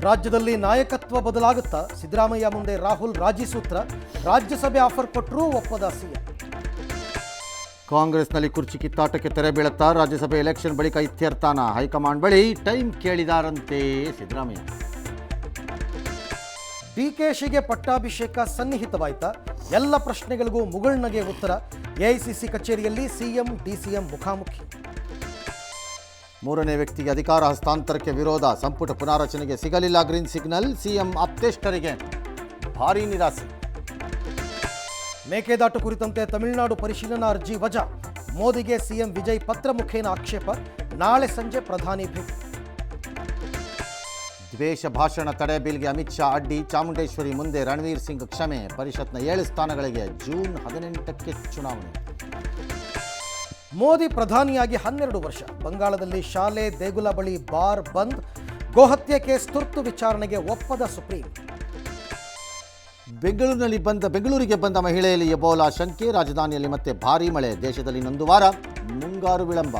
ರಾಜ್ಯದಲ್ಲಿ ನಾಯಕತ್ವ ಬದಲಾಗುತ್ತಾ? ಸಿದ್ದರಾಮಯ್ಯ ಮುಂದೆ ರಾಹುಲ್ ರಾಜಿ ಸೂತ್ರ. ರಾಜ್ಯಸಭೆ ಆಫರ್ ಕೊಟ್ಟರೂ ಒಪ್ಪದ ಸಿಎಂ. ಕಾಂಗ್ರೆಸ್ನಲ್ಲಿ ಕುರ್ಚಿ ಕಿತ್ತಾಟಕ್ಕೆ ತೆರೆ ಬೀಳುತ್ತಾ? ರಾಜ್ಯಸಭೆ ಎಲೆಕ್ಷನ್ ಬಳಿಕ ಇತ್ಯರ್ಥನ. ಹೈಕಮಾಂಡ್ ಬಳಿ ಟೈಮ್ ಕೇಳಿದಾರಂತೆ ಸಿದ್ದರಾಮಯ್ಯ. ಡಿಕೆಶಿಗೆ ಪಟ್ಟಾಭಿಷೇಕ ಸನ್ನಿಹಿತವಾಯಿತಾ? ಎಲ್ಲ ಪ್ರಶ್ನೆಗಳಿಗೂ ಮುಗುಳ್ನಗೆ ಉತ್ತರ. ಎಐಸಿಸಿ ಕಚೇರಿಯಲ್ಲಿ ಸಿಎಂ ಡಿಸಿಎಂ ಮುಖಾಮುಖಿ. ಮೂರನೇ ವ್ಯಕ್ತಿಗೆ ಅಧಿಕಾರ ಹಸ್ತಾಂತರಕ್ಕೆ ವಿರೋಧ. ಸಂಪುಟ ಪುನಾರಚನೆಗೆ ಸಿಗಲಿಲ್ಲ ಗ್ರೀನ್ ಸಿಗ್ನಲ್. ಸಿಎಂ ಆಪ್ತೇಷ್ಟರಿಗೆ ಭಾರೀ ನಿರಾಸೆ. ಮೇಕೆದಾಟು ಕುರಿತಂತೆ ತಮಿಳುನಾಡು ಪರಿಶೀಲನಾ ಅರ್ಜಿ ವಜಾ. ಮೋದಿಗೆ ಸಿಎಂ ವಿಜಯ್ ಪತ್ರ ಮುಖೇನ ಆಕ್ಷೇಪ. ನಾಳೆ ಸಂಜೆ ಪ್ರಧಾನಿ ಭೇಟಿ. ದ್ವೇಷ ಭಾಷಣ ತಡೆ ಬಿಲ್ಗೆ ಅಮಿತ್ ಶಾ ಅಡ್ಡಿ. ಚಾಮುಂಡೇಶ್ವರಿ ಮುಂದೆ ರಣವೀರ್ ಸಿಂಗ್ ಕ್ಷಮೆ. ಪರಿಷತ್ನ 7 ಸ್ಥಾನಗಳಿಗೆ ಜೂನ್ 18ಕ್ಕೆ ಚುನಾವಣೆ. ಮೋದಿ ಪ್ರಧಾನಿಯಾಗಿ 12 ವರ್ಷ. ಬಂಗಾಳದಲ್ಲಿ ಶಾಲೆ ದೇಗುಲ ಬಳಿ ಬಾರ್ ಬಂದ್. ಗೋಹತ್ಯೆ ಕೇಸ್ ತುರ್ತು ವಿಚಾರಣೆಗೆ ಒಪ್ಪದ ಸುಪ್ರೀಂ. ಬೆಂಗಳೂರಿಗೆ ಬಂದ ಮಹಿಳೆಯಲ್ಲಿ ಎಬೋಲಾ ಶಂಕೆ. ರಾಜಧಾನಿಯಲ್ಲಿ ಮತ್ತೆ ಭಾರೀ ಮಳೆ. ದೇಶದಲ್ಲಿ ಇನ್ನೊಂದು ವಾರ ಮುಂಗಾರು ವಿಳಂಬ.